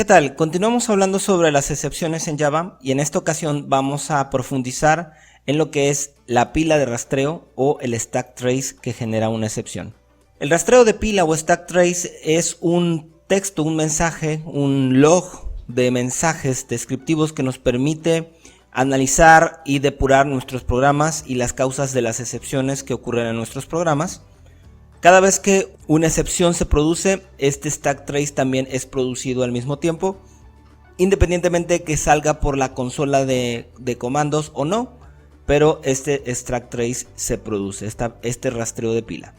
¿Qué tal? Continuamos hablando sobre las excepciones en Java y en esta ocasión vamos a profundizar en lo que es la pila de rastreo o el stack trace que genera una excepción. El rastreo de pila o stack trace es un texto, un mensaje, un log de mensajes descriptivos que nos permite analizar y depurar nuestros programas y las causas de las excepciones que ocurren en nuestros programas. Cada vez que una excepción se produce, este stack trace también es producido al mismo tiempo, independientemente de que salga por la consola de comandos o no, pero este stack trace se produce, este rastreo de pila.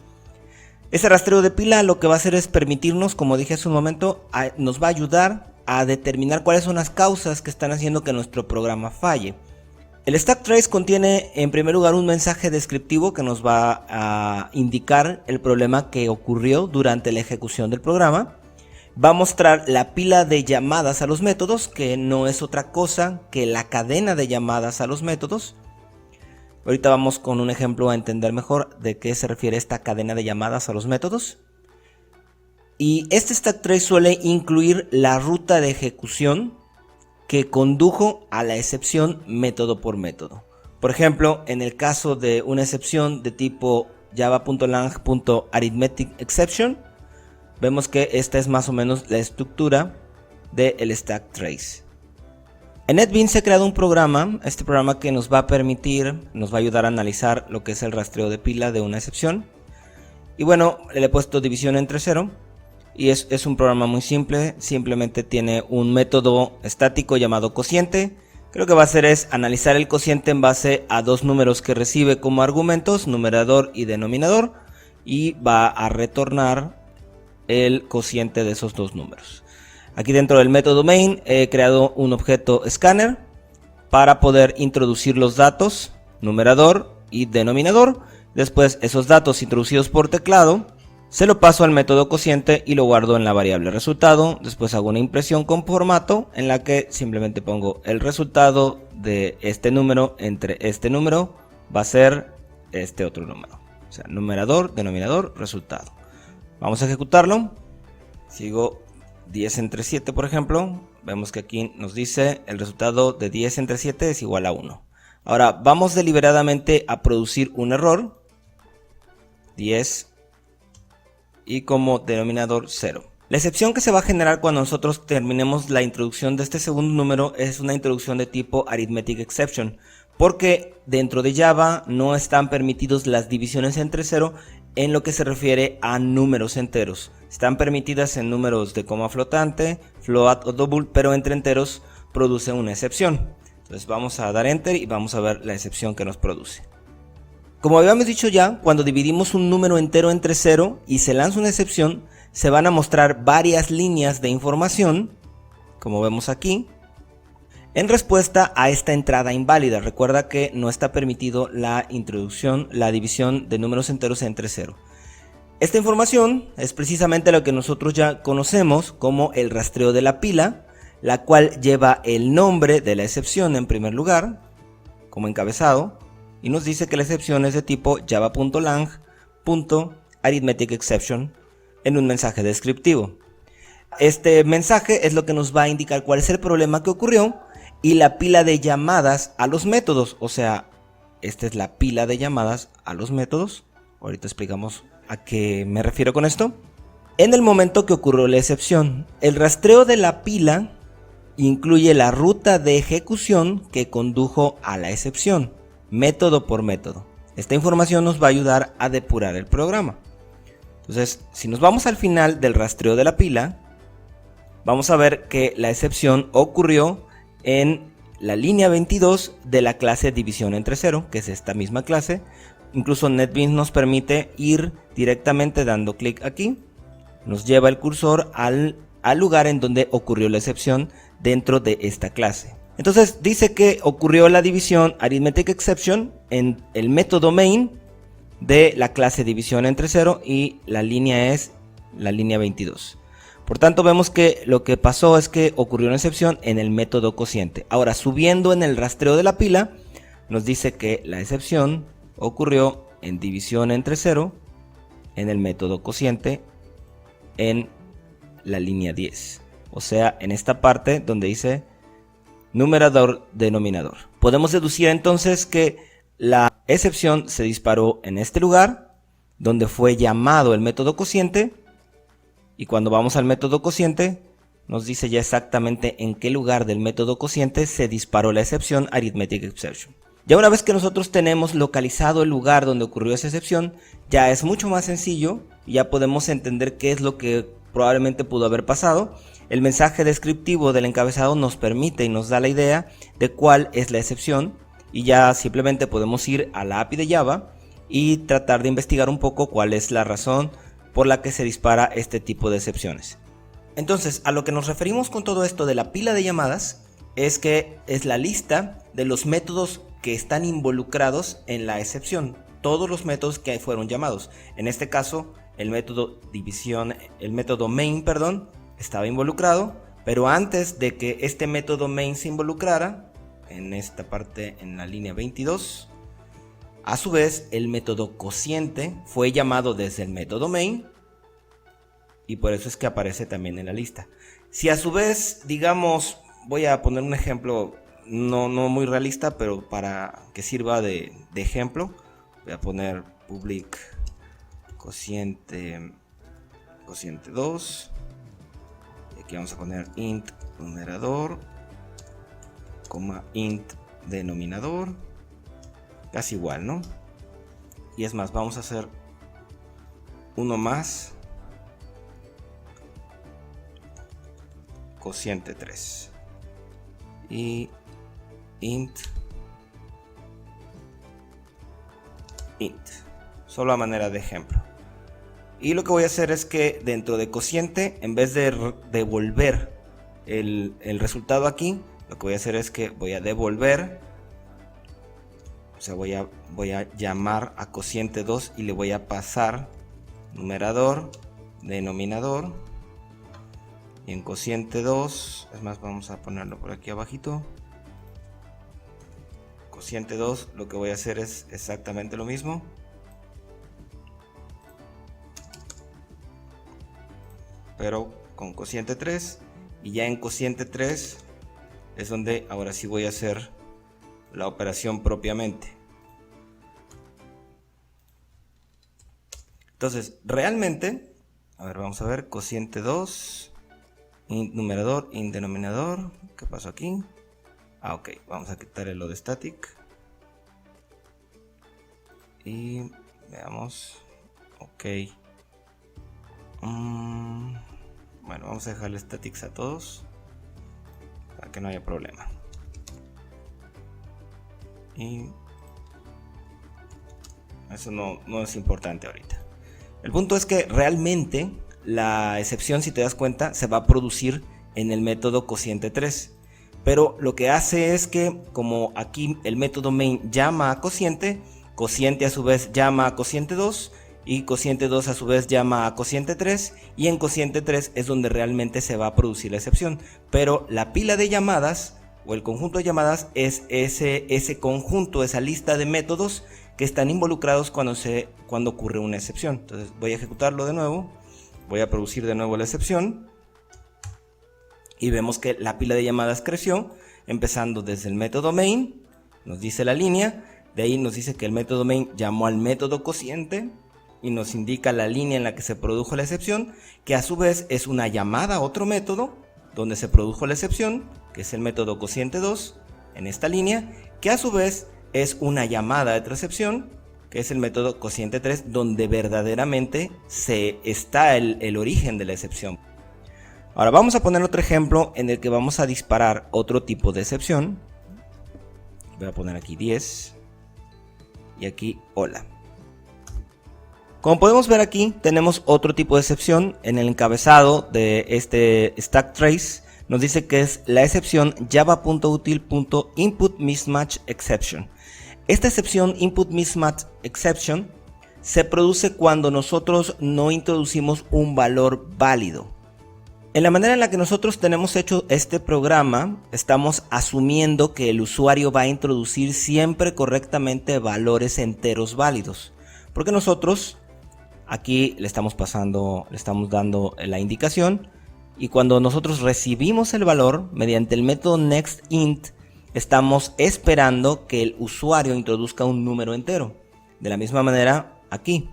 Este rastreo de pila lo que va a hacer es permitirnos, como dije hace un momento, nos va a ayudar a determinar cuáles son las causas que están haciendo que nuestro programa falle. El stack trace contiene en primer lugar un mensaje descriptivo que nos va a indicar el problema que ocurrió durante la ejecución del programa. Va a mostrar la pila de llamadas a los métodos, que no es otra cosa que la cadena de llamadas a los métodos. Ahorita vamos con un ejemplo a entender mejor de qué se refiere esta cadena de llamadas a los métodos. Y este stack trace suele incluir la ruta de ejecución que condujo a la excepción método por método. Por ejemplo, en el caso de una excepción de tipo java.lang.arithmeticException, vemos que esta es más o menos la estructura del stack trace. En NetBeans se ha creado un programa, este programa que nos va a permitir, nos va a ayudar a analizar lo que es el rastreo de pila de una excepción. Y bueno, le he puesto división entre 0. Y es un programa muy simple, simplemente tiene un método estático llamado cociente. Lo que va a hacer es analizar el cociente en base a dos números que recibe como argumentos, numerador y denominador, y va a retornar el cociente de esos dos números. Aquí dentro del método main he creado un objeto scanner para poder introducir los datos, numerador y denominador. Después esos datos introducidos por teclado se lo paso al método cociente y lo guardo en la variable resultado. Después hago una impresión con formato en la que simplemente pongo el resultado de este número entre este número va a ser este otro número. O sea, numerador, denominador, resultado. Vamos a ejecutarlo. Sigo 10 entre 7, por ejemplo. Vemos que aquí nos dice el resultado de 10 entre 7 es igual a 1. Ahora vamos deliberadamente a producir un error. 10 y como denominador 0. La excepción que se va a generar cuando nosotros terminemos la introducción de este segundo número es una introducción de tipo arithmeticException, porque dentro de Java no están permitidos las divisiones entre 0 en lo que se refiere a números enteros. Están permitidas en números de coma flotante, float o double, pero entre enteros produce una excepción. Entonces vamos a dar enter y vamos a ver la excepción que nos produce. Como habíamos dicho ya, cuando dividimos un número entero entre 0 y se lanza una excepción, se van a mostrar varias líneas de información, como vemos aquí, en respuesta a esta entrada inválida. Recuerda que no está permitido la división de números enteros entre 0. Esta información es precisamente lo que nosotros ya conocemos como el rastreo de la pila, la cual lleva el nombre de la excepción en primer lugar, como encabezado, y nos dice que la excepción es de tipo java.lang.arithmeticException en un mensaje descriptivo. Este mensaje es lo que nos va a indicar cuál es el problema que ocurrió y la pila de llamadas a los métodos. O sea, esta es la pila de llamadas a los métodos. Ahorita explicamos a qué me refiero con esto. En el momento que ocurrió la excepción, el rastreo de la pila incluye la ruta de ejecución que condujo a la excepción, método por método. Esta información nos va a ayudar a depurar el programa. Entonces, si nos vamos al final del rastreo de la pila, vamos a ver que la excepción ocurrió en la línea 22 de la clase división entre 0, que es esta misma clase. Incluso NetBeans nos permite ir directamente dando clic aquí. Nos lleva el cursor al lugar en donde ocurrió la excepción dentro de esta clase. Entonces dice que ocurrió la división arithmeticException en el método main de la clase división entre 0 y la línea es la línea 22. Por tanto vemos que lo que pasó es que ocurrió una excepción en el método cociente. Ahora subiendo en el rastreo de la pila nos dice que la excepción ocurrió en división entre 0 en el método cociente en la línea 10. o sea, en esta parte donde dice numerador denominador. Podemos deducir entonces que la excepción se disparó en este lugar, donde fue llamado el método cociente, y cuando vamos al método cociente, nos dice ya exactamente en qué lugar del método cociente se disparó la excepción arithmetic exception. Ya una vez que nosotros tenemos localizado el lugar donde ocurrió esa excepción, ya es mucho más sencillo y ya podemos entender qué es lo que probablemente pudo haber pasado. El mensaje descriptivo del encabezado nos permite y nos da la idea de cuál es la excepción, y ya simplemente podemos ir a la API de Java y tratar de investigar un poco cuál es la razón por la que se dispara este tipo de excepciones. Entonces, a lo que nos referimos con todo esto de la pila de llamadas es que es la lista de los métodos que están involucrados en la excepción, todos los métodos que fueron llamados. En este caso, el método main, estaba involucrado, pero antes de que este método main se involucrara, en esta parte, en la línea 22, a su vez el método cociente fue llamado desde el método main, y por eso es que aparece también en la lista. Si a su vez, digamos, voy a poner un ejemplo no muy realista, pero para que sirva de ejemplo, voy a poner public cociente 2, y aquí vamos a poner int numerador, int denominador, casi igual, ¿no? Y es más, vamos a hacer uno más, cociente 3 y int, solo a manera de ejemplo. Y lo que voy a hacer es que dentro de cociente, en vez de devolver el resultado aquí, lo que voy a hacer es que voy a devolver, o sea, voy a llamar a cociente 2 y le voy a pasar numerador, denominador, y en cociente 2, es más, vamos a ponerlo por aquí abajito. Cociente 2, lo que voy a hacer es exactamente lo mismo. Pero con cociente 3, y ya en cociente 3 es donde ahora sí voy a hacer la operación propiamente. Entonces, realmente, a ver, vamos a ver, cociente 2, int numerador, int denominador, ¿qué pasó aquí? Ok, vamos a quitarle lo de static. Y veamos, ok. Bueno, vamos a dejarle statics a todos para que no haya problema. Y eso no es importante ahorita. El punto es que realmente la excepción, si te das cuenta, se va a producir en el método cociente 3. Pero lo que hace es que, como aquí el método main llama a cociente, cociente a su vez llama a cociente 2, y cociente 2 a su vez llama a cociente 3, y en cociente 3 es donde realmente se va a producir la excepción. Pero la pila de llamadas o el conjunto de llamadas es ese conjunto, esa lista de métodos que están involucrados cuando ocurre una excepción. Entonces voy a ejecutarlo de nuevo, voy a producir de nuevo la excepción, y vemos que la pila de llamadas creció, empezando desde el método main, nos dice la línea, de ahí nos dice que el método main llamó al método cociente, y nos indica la línea en la que se produjo la excepción, que a su vez es una llamada a otro método, donde se produjo la excepción, que es el método cociente 2, en esta línea, que a su vez es una llamada de otra excepción, que es el método cociente 3, donde verdaderamente está el origen de la excepción. Ahora vamos a poner otro ejemplo en el que vamos a disparar otro tipo de excepción. Voy a poner aquí 10 y aquí hola. Como podemos ver aquí, tenemos otro tipo de excepción. En el encabezado de este stack trace nos dice que es la excepción java.util.inputMismatchException. Esta excepción inputMismatchException se produce cuando nosotros no introducimos un valor válido. En la manera en la que nosotros tenemos hecho este programa, estamos asumiendo que el usuario va a introducir siempre correctamente valores enteros válidos, porque nosotros aquí le estamos dando la indicación y cuando nosotros recibimos el valor mediante el método nextInt, estamos esperando que el usuario introduzca un número entero. De la misma manera aquí.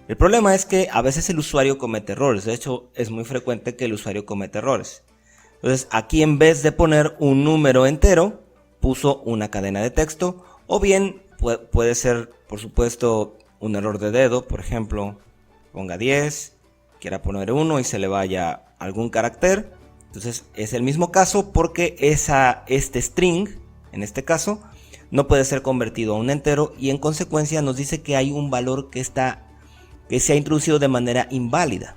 El problema es que a veces el usuario comete errores. De hecho, es muy frecuente que el usuario cometa errores. Entonces, aquí en vez de poner un número entero, puso una cadena de texto. O bien puede ser, por supuesto, un error de dedo. Por ejemplo, ponga 10, quiera poner 1 y se le vaya algún carácter. Entonces, es el mismo caso porque este string, en este caso, no puede ser convertido a un entero. Y en consecuencia nos dice que hay un valor que se ha introducido de manera inválida.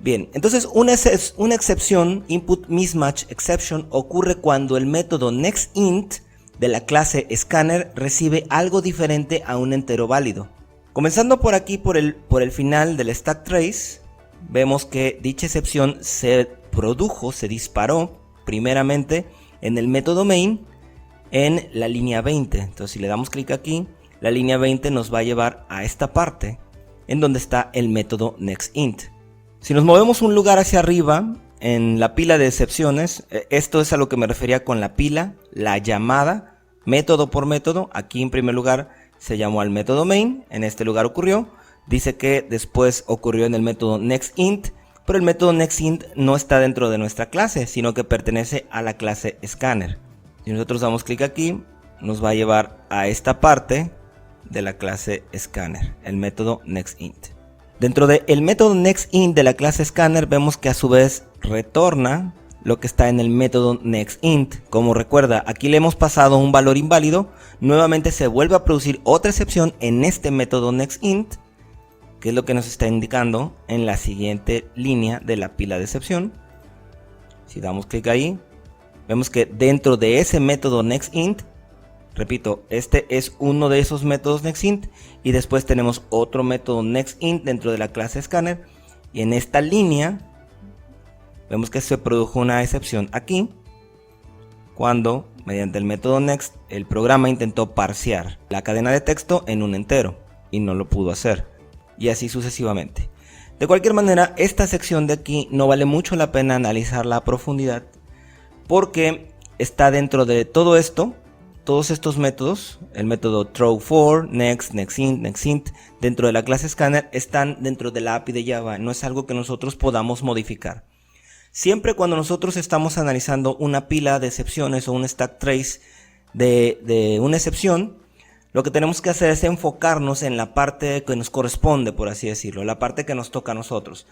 Bien, entonces una excepción, input mismatch exception, ocurre cuando el método nextInt de la clase scanner recibe algo diferente a un entero válido. Comenzando por aquí, por el final del stack trace, vemos que dicha excepción se disparó primeramente en el método main en la línea 20. Entonces, si le damos clic aquí, la línea 20 nos va a llevar a esta parte en donde está el método nextInt. Si nos movemos un lugar hacia arriba en la pila de excepciones, esto es a lo que me refería con la pila, la llamada, método por método. Aquí en primer lugar se llamó al método main, en este lugar ocurrió. Dice que después ocurrió en el método nextInt, pero el método nextInt no está dentro de nuestra clase, sino que pertenece a la clase scanner. Si nosotros damos clic aquí, nos va a llevar a esta parte de la clase scanner, el método nextInt. Dentro del método nextInt de la clase scanner vemos que a su vez retorna lo que está en el método nextInt. Como recuerda, aquí le hemos pasado un valor inválido, nuevamente se vuelve a producir otra excepción en este método nextInt, que es lo que nos está indicando en la siguiente línea de la pila de excepción. Si damos clic ahí, vemos que dentro de ese método nextInt, repito, este es uno de esos métodos nextInt y después tenemos otro método nextInt dentro de la clase scanner, y en esta línea vemos que se produjo una excepción aquí cuando mediante el método next el programa intentó parsear la cadena de texto en un entero y no lo pudo hacer, y así sucesivamente. De cualquier manera, esta sección de aquí no vale mucho la pena analizarla a profundidad porque está dentro de todo esto. Todos estos métodos, el método throw4, next, nextInt, nextInt, dentro de la clase scanner están dentro de la API de Java, no es algo que nosotros podamos modificar. Siempre cuando nosotros estamos analizando una pila de excepciones o un stack trace de una excepción, lo que tenemos que hacer es enfocarnos en la parte que nos corresponde, por así decirlo, la parte que nos toca a nosotros.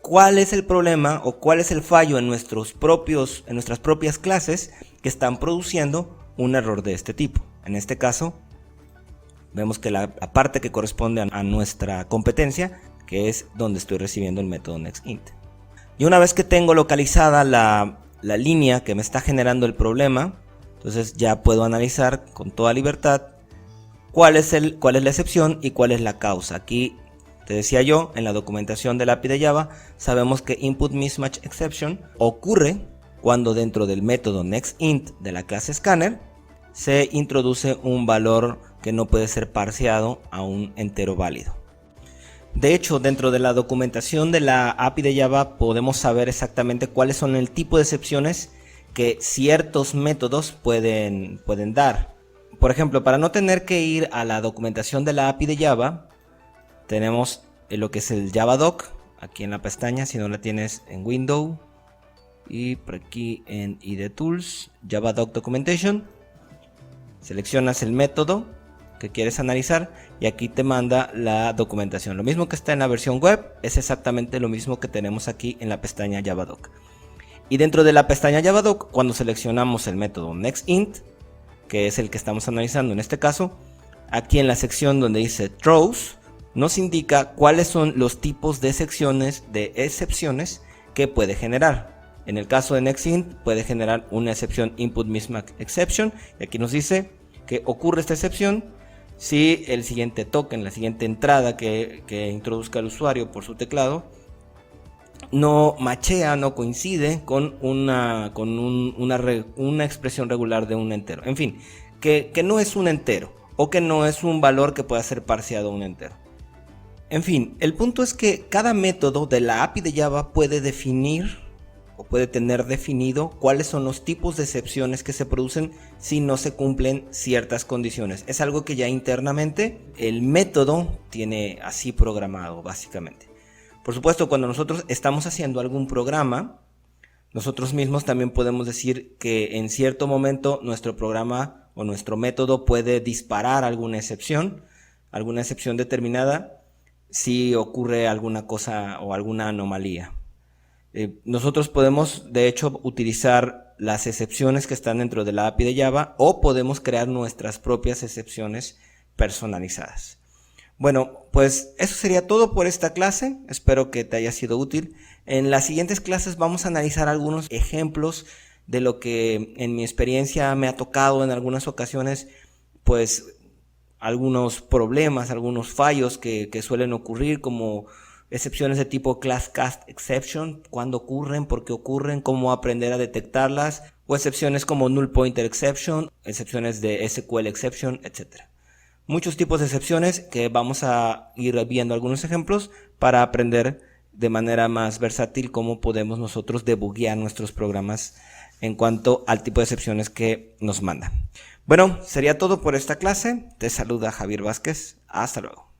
¿Cuál es el problema o cuál es el fallo en nuestras propias clases que están produciendo un error de este tipo? En este caso, vemos que la parte que corresponde a nuestra competencia, que es donde estoy recibiendo el método nextInt. Y una vez que tengo localizada la línea que me está generando el problema, entonces ya puedo analizar con toda libertad cuál es la excepción y cuál es la causa. Aquí te decía yo, en la documentación del API de Java, sabemos que input mismatch exception ocurre cuando dentro del método nextInt de la clase scanner se introduce un valor que no puede ser parseado a un entero válido. De hecho, dentro de la documentación de la API de Java podemos saber exactamente cuáles son el tipo de excepciones que ciertos métodos pueden dar. Por ejemplo, para no tener que ir a la documentación de la API de Java, tenemos lo que es el JavaDoc, aquí en la pestaña, si no la tienes en Windows, y por aquí en IDE Tools, JavaDoc Documentation, seleccionas el método que quieres analizar y aquí te manda la documentación. Lo mismo que está en la versión web es exactamente lo mismo que tenemos aquí en la pestaña JavaDoc. Y dentro de la pestaña JavaDoc, cuando seleccionamos el método nextInt, que es el que estamos analizando en este caso, aquí en la sección donde dice throws, nos indica cuáles son los tipos de excepciones que puede generar. En el caso de nextInt puede generar una excepción input mismatch exception, y aquí nos dice que ocurre esta excepción si el siguiente token, la siguiente entrada que introduzca el usuario por su teclado no machea, no coincide con una expresión regular de un entero. En fin, que no es un entero o que no es un valor que pueda ser parseado a un entero. En fin, el punto es que cada método de la API de Java puede definir o puede tener definido cuáles son los tipos de excepciones que se producen si no se cumplen ciertas condiciones. Es algo que ya internamente el método tiene así programado, básicamente. Por supuesto, cuando nosotros estamos haciendo algún programa, nosotros mismos también podemos decir que en cierto momento nuestro programa o nuestro método puede disparar alguna excepción determinada si ocurre alguna cosa o alguna anomalía. Nosotros podemos, de hecho, utilizar las excepciones que están dentro de la API de Java o podemos crear nuestras propias excepciones personalizadas. Bueno, pues eso sería todo por esta clase. Espero que te haya sido útil. En las siguientes clases vamos a analizar algunos ejemplos de lo que en mi experiencia me ha tocado en algunas ocasiones, pues algunos problemas, algunos fallos que suelen ocurrir, como excepciones de tipo class cast exception, cuándo ocurren, por qué ocurren, cómo aprender a detectarlas, o excepciones como null pointer exception, excepciones de SQL exception, etc. Muchos tipos de excepciones que vamos a ir viendo algunos ejemplos para aprender de manera más versátil cómo podemos nosotros debuguear nuestros programas en cuanto al tipo de excepciones que nos mandan. Bueno, sería todo por esta clase. Te saluda Javier Vázquez. Hasta luego.